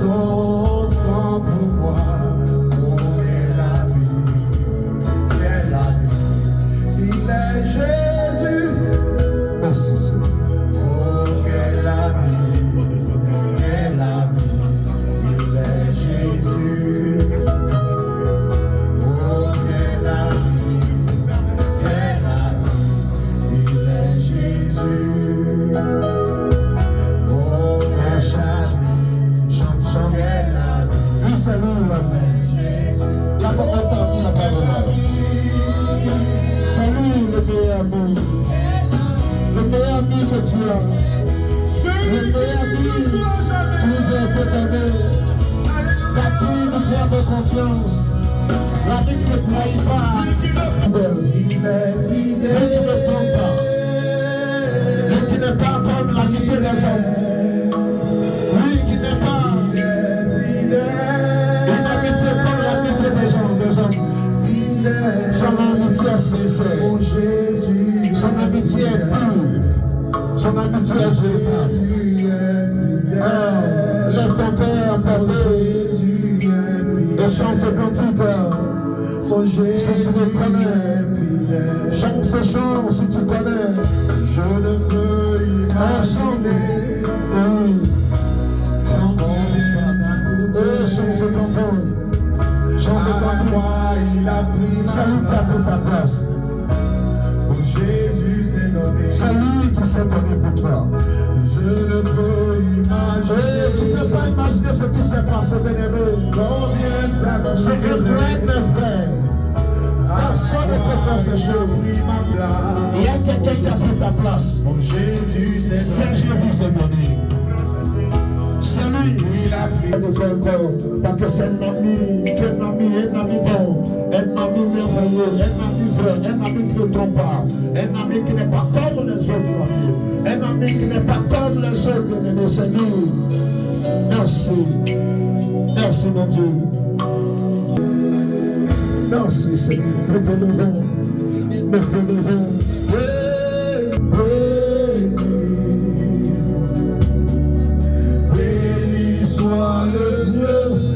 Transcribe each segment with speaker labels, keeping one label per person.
Speaker 1: son sang pour moi. Oh, quel ami, quel ami. Il est Jésus.
Speaker 2: Merci Seigneur.
Speaker 1: Oh, quel ami, quel ami. Il est Jésus. Oh, quel ami, quel ami. Il est Jésus. Oh, quel ami.
Speaker 2: Chante, chante.
Speaker 1: Quel ami.
Speaker 2: Oui, c'est lui l'ami. Il y a pas longtemps qu'il a parlé. C'est lui le meilleur ami. Le meilleur ami que tu as. Le meilleur ami qui nous a été donné. L'ami qui nous doit faire confiance. L'ami qui ne trahit pas.
Speaker 1: Il est
Speaker 2: Lui qui
Speaker 1: fidèle.
Speaker 2: ne trompe pas. Lui qui n'est pas comme l'amitié des hommes. Lui qui n'est pas
Speaker 1: Il est fidèle.
Speaker 2: une amitié comme l'amitié des hommes.
Speaker 1: Fidèle.
Speaker 2: Son amitié est sincère.
Speaker 1: Oh Jésus.
Speaker 2: Son amitié est pure. Son amitié est générale.
Speaker 1: Jésus est fidèle.
Speaker 2: Oh, laisse ton cœur emporter
Speaker 1: Jésus est fidèle.
Speaker 2: et chante ce cantique.
Speaker 1: Oh Jésus
Speaker 2: Si tu le connais,
Speaker 1: est fidèle.
Speaker 2: chante ce chant si tu connais.
Speaker 1: Je ne peux
Speaker 2: Chante.
Speaker 1: imaginer
Speaker 2: Oui.
Speaker 1: comment ça coûte.
Speaker 2: Chante ce cantique. Chante ce
Speaker 1: À la
Speaker 2: cantique.
Speaker 1: croix, il a pris ma
Speaker 2: C'est lui qui a pris ta place.
Speaker 1: Oh Jésus s'est donné.
Speaker 2: C'est lui qui s'est donné pour toi.
Speaker 1: Je ne peux
Speaker 2: Et tu ne peux
Speaker 1: imaginer
Speaker 2: pas imaginer ce qui s'est passé, bien-aimé.
Speaker 1: combien ça coûte.
Speaker 2: C'est un plein de frères. Personne ne peut faire ces choses.
Speaker 1: Ma place.
Speaker 2: Il y a quelqu'un qui a pris ta place.
Speaker 1: Oh Jésus s'est
Speaker 2: C'est
Speaker 1: donné.
Speaker 2: Jésus s'est donné. C'est lui.
Speaker 1: Il a pris.
Speaker 2: De faire encore. Parce que c'est un ami bon, un ami merveilleux, un ami vrai, un ami qui ne trompe pas, un ami qui n'est pas comme les autres amis, un ami qui n'est pas comme les autres bien-aimés. C'est lui. Merci. Merci mon Dieu. Merci Seigneur. Nous te levons. Nous te levons.
Speaker 1: Béni soit le Dieu.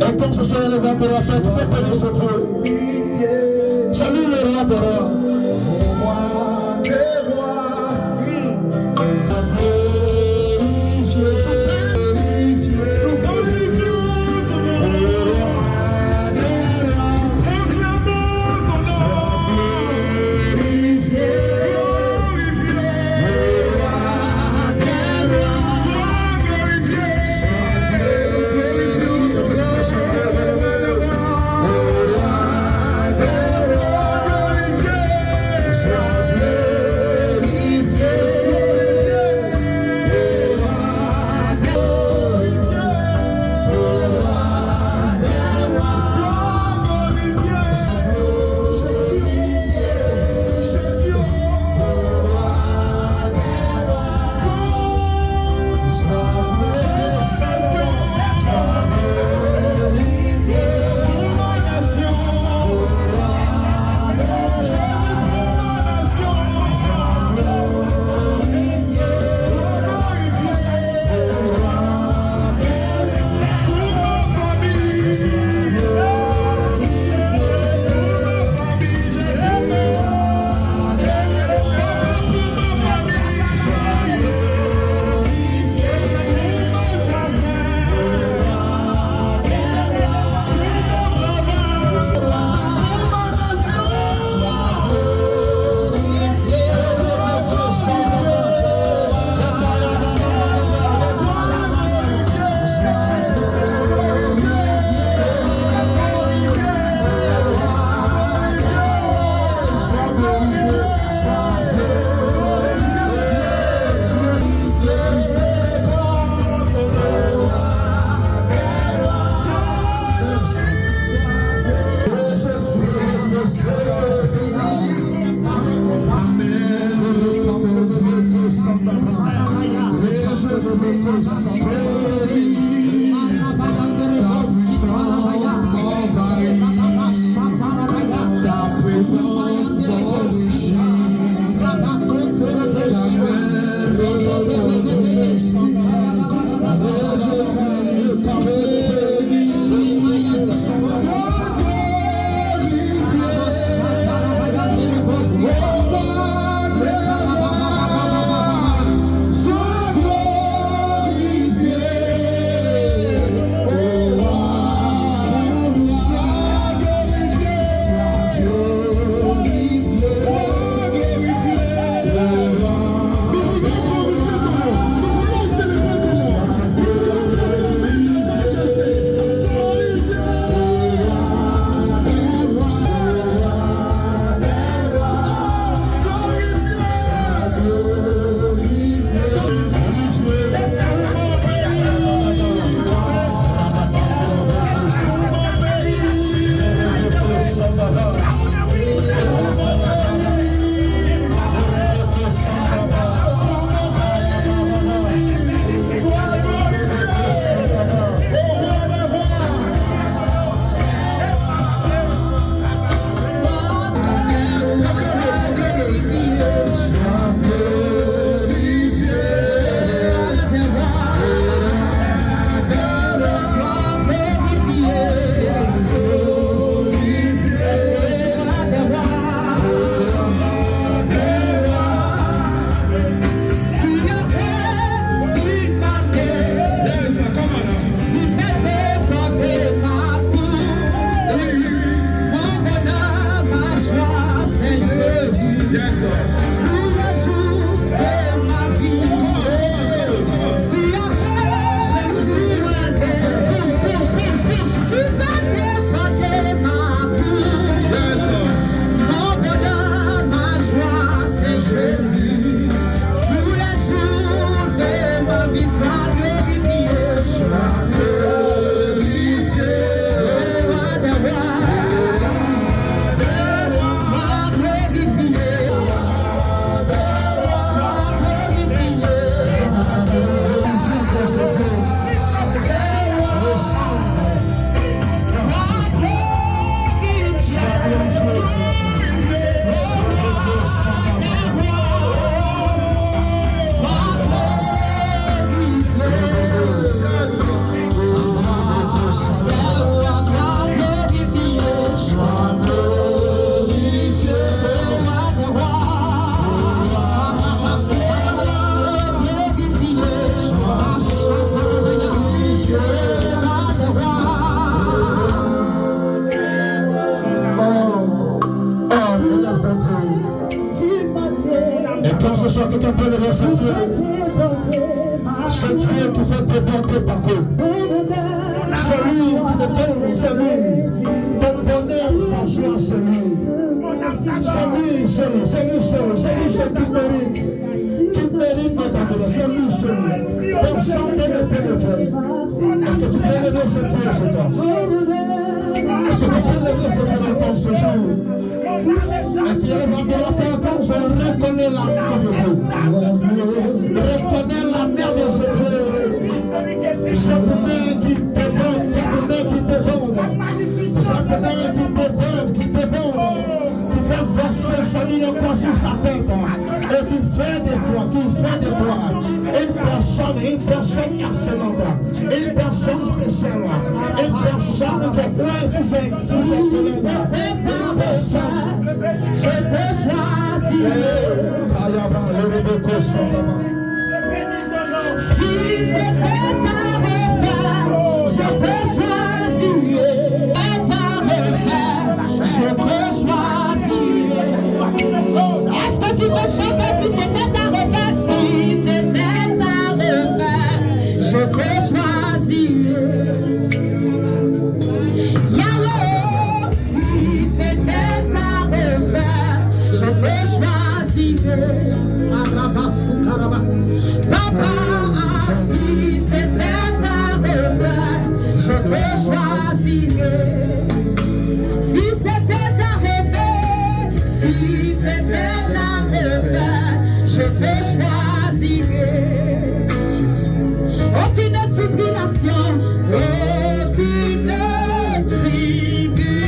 Speaker 2: Et comme ce soir les adorateurs, tu peux bénir ce Dieu. Salut le roi des rois.
Speaker 1: Yes, sir.
Speaker 3: tous les jours de ma vie. Si Jésus m'a si ma
Speaker 1: Yes, sir.
Speaker 3: mon bonheur, ma joie, c'est Jésus. Tous les jours de ma vie, sois glorifié, sois glorifié. Roi des rois, sois glorifié. Sois glorifié.
Speaker 2: Et quand ce soit quelqu'un peut le ressentir, ce Dieu qui fait déborder ta coupe, celui qui te donne, celui ton bonheur, sa joie, celui qui mérite notre adoration, celui, personne ne peut le faire. Est-ce que tu peux lever ce Dieu ce soir? Est-ce que tu peux lever ce Dieu encore ce jour? Et puis les adorateurs, quand je reconnais la main de Dieu, reconnais la main de ce Dieu, cette main qui déborde, cette main qui déborde, cette main qui déborde, qui fait verser son innocent sur sa tête, et qui fait de toi, une personne excellente, une personne spéciale, une personne qui est pleine sur ses je te choisis. Si c'était à refaire, je te choisirais. Je te choisirais. Est-ce que tu peux chanter si c'était à refaire? Si c'était à refaire, je te choisirais. Je te choisirai, Papa, si c'était à refaire, je te choisirai. Si c'était à refaire, si c'était à refaire, je te choisirai. Aucune tribulation, aucune tribulation.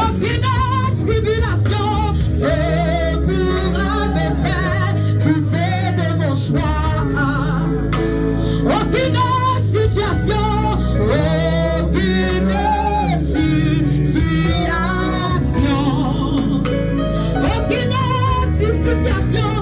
Speaker 2: Aucune tribulation ne pourra me faire douter de mon choix. Aucune situation, aucune situation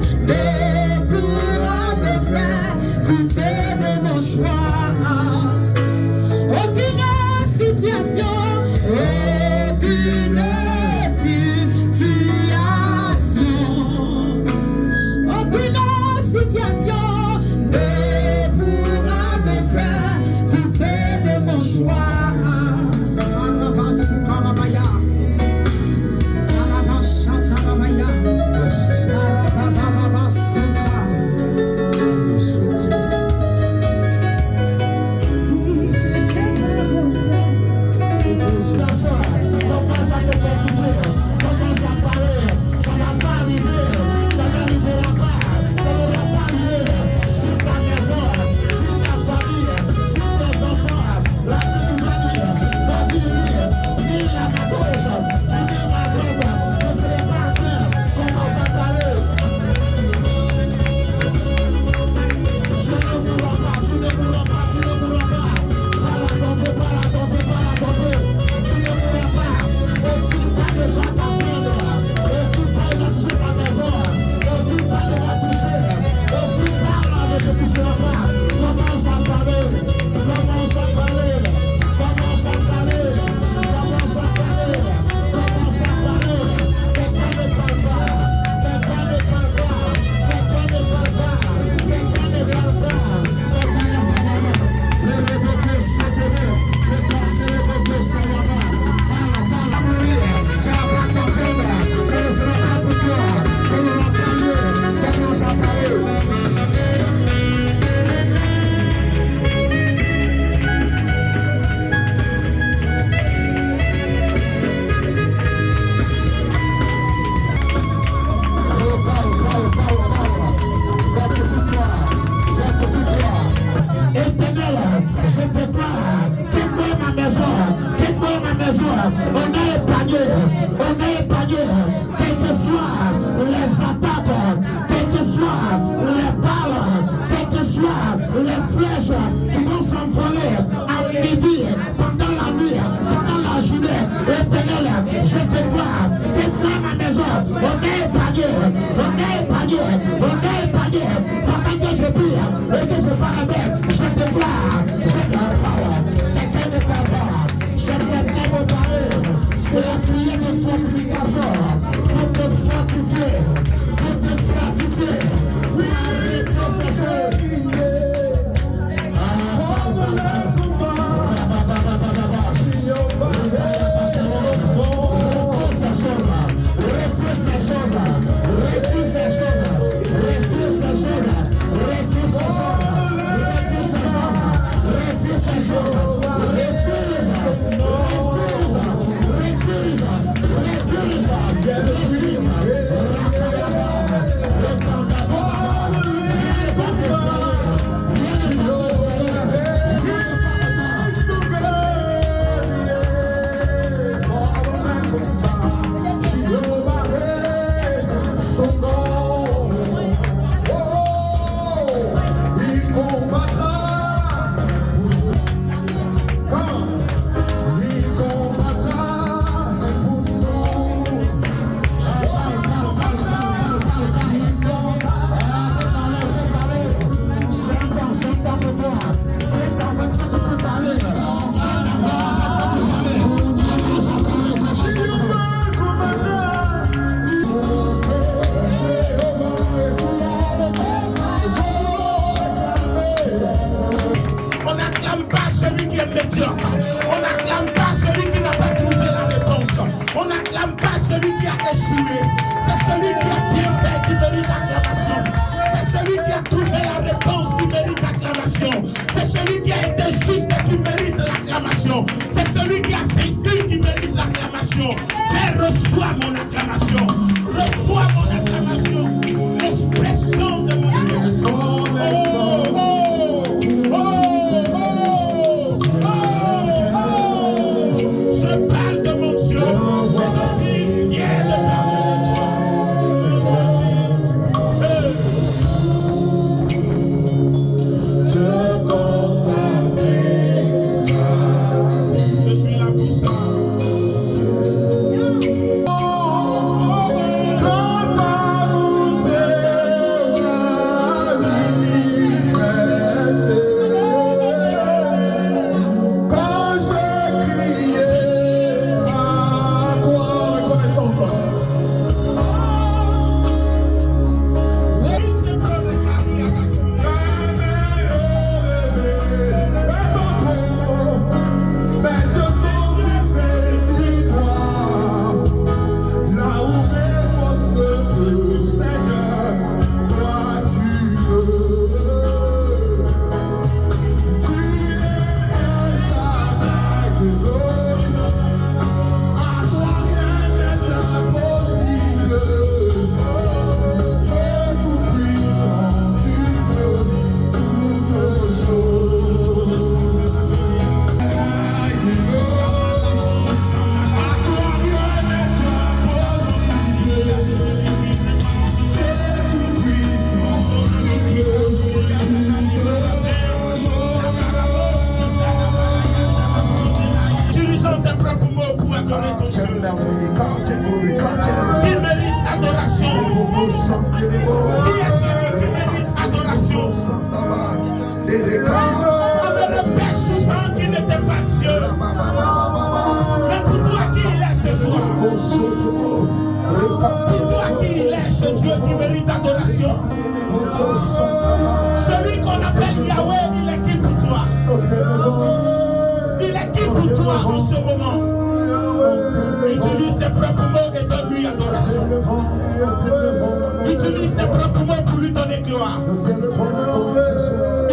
Speaker 2: quelles que soient les attaques, quelles que soient les balles, quelles que soient les flèches qui vont s'envoler à midi, pendant la nuit, pendant la journée. Éternel, je déclare que moi, ma maison, on est épargné, pendant que je prie et que je parle avec, je déclare, quelqu'un ne parle pas, je préfère vous parler de la prière de fortification, pour te fortifier, pour arrêter ces choses. On n'acclame pas celui qui n'a pas trouvé la réponse. On n'acclame pas celui qui a échoué. C'est celui qui a bien fait qui mérite acclamation. C'est celui qui a trouvé la réponse qui mérite acclamation. C'est celui qui a été juste qui mérite l'acclamation. C'est celui qui a vaincu qui mérite l'acclamation. Père, reçois mon acclamation. Reçois mon acclamation. L'expression de mon acclamation. Je parle de mon Dieu, mais aussi fier de parler de toi. Je suis là pour ça. Qui mérite adoration? Qui est celui qui mérite adoration? On me répète souvent qu'il n'était pas Dieu. Mais pour toi qui il est ce soir? Pour toi qui il est ce Dieu qui mérite adoration? Celui qu'on appelle Yahweh, il est qui pour toi? Il est qui pour toi en ce moment? Utilise tes propres mots et donne-lui adoration. Utilise tes propres mots pour lui donner gloire.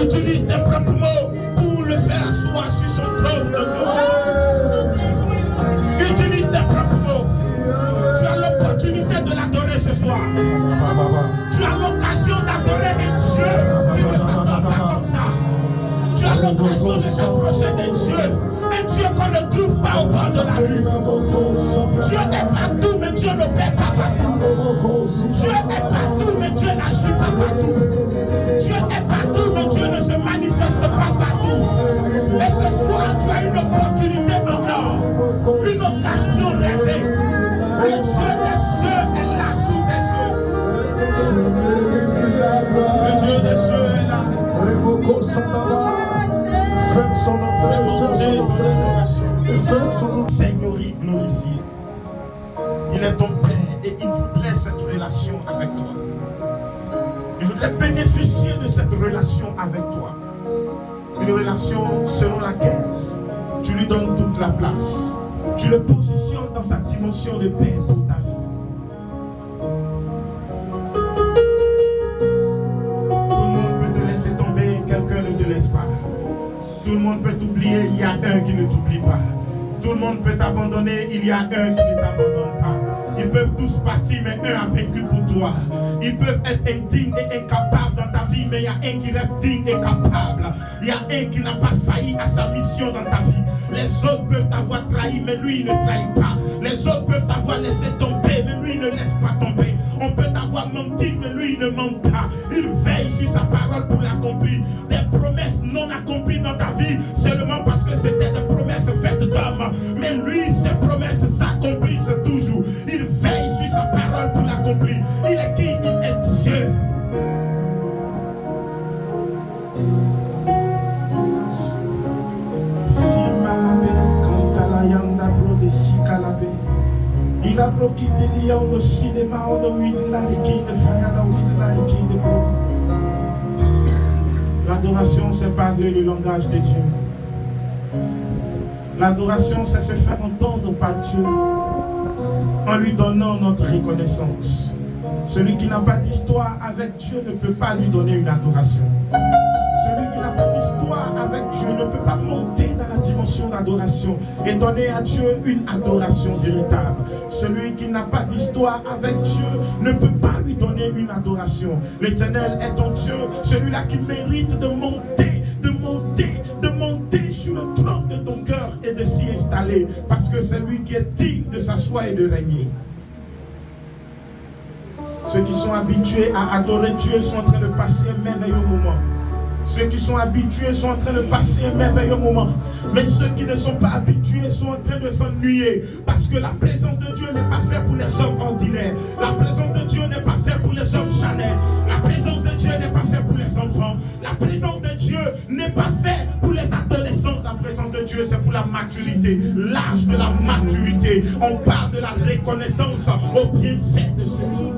Speaker 2: Utilise tes propres mots pour le faire asseoir sur son trône de gloire. Utilise tes propres mots. Tu as l'opportunité de l'adorer ce soir. Tu as l'occasion d'adorer un Dieu qui ne s'adore pas comme ça. Tu as l'occasion de t'approcher d'un Dieu. Un Dieu qu'on ne trouve pas au bord de la rue. Dieu
Speaker 4: Il est ton Père et il voudrait cette relation avec toi. Il voudrait bénéficier de cette relation avec toi. Une relation selon laquelle tu lui donnes toute la place. Tu le positionnes dans sa dimension de paix pour ta vie. Tout le monde peut te laisser tomber, quelqu'un ne te laisse pas. Tout le monde peut t'oublier, il y a un qui ne t'oublie pas. Tout le monde peut t'abandonner, il y a un qui ne t'abandonne pas. Ils peuvent tous partir, mais un a vécu pour toi. Ils peuvent être indignes et incapables dans ta vie, mais il y a un qui reste digne et capable. Il y a un qui n'a pas failli à sa mission dans ta vie. Les autres peuvent t'avoir trahi, mais lui il ne trahit pas. Les autres peuvent t'avoir laissé tomber, mais lui il ne laisse pas tomber. On peut t'avoir menti, mais lui il ne ment pas. Il veille sur sa parole pour l'accomplir. Des promesses non accomplies dans ta vie, seulement parce que c'était des promesses faites d'hommes. Mais lui, ses promesses s'accomplissent toujours. Il veille sur sa parole pour l'accomplir. Il est qui? Il est Dieu. Il a bloqué des liens au cinéma, on a mis de la liquide, l'adoration, c'est parler le langage de Dieu. L'adoration, c'est se faire entendre par Dieu en lui donnant notre reconnaissance. Celui qui n'a pas d'histoire avec Dieu ne peut pas lui donner une adoration. Celui qui n'a pas d'histoire avec Dieu ne peut pas monter dans la dimension d'adoration et donner à Dieu une adoration véritable. Celui qui n'a pas d'histoire avec Dieu ne peut pas lui donner une adoration. L'Éternel est ton Dieu, celui-là qui mérite de monter sur le trône de ton cœur et de s'y installer, parce que c'est lui qui est digne de s'asseoir et de régner. Ceux qui sont habitués à adorer Dieu sont en train de passer un merveilleux moment. Ceux qui sont habitués sont en train de passer un merveilleux moment. Mais ceux qui ne sont pas habitués sont en train de s'ennuyer. Parce que la présence de Dieu n'est pas faite pour les hommes ordinaires. La présence de Dieu n'est pas faite pour les hommes charnels. La présence de Dieu n'est pas faite pour les enfants. La présence de Dieu n'est pas faite pour les adolescents. La présence de Dieu, c'est pour la maturité. L'âge de la maturité. On parle de la reconnaissance au bienfait de ce Dieu.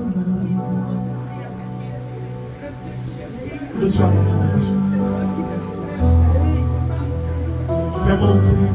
Speaker 4: De soi. Fais monter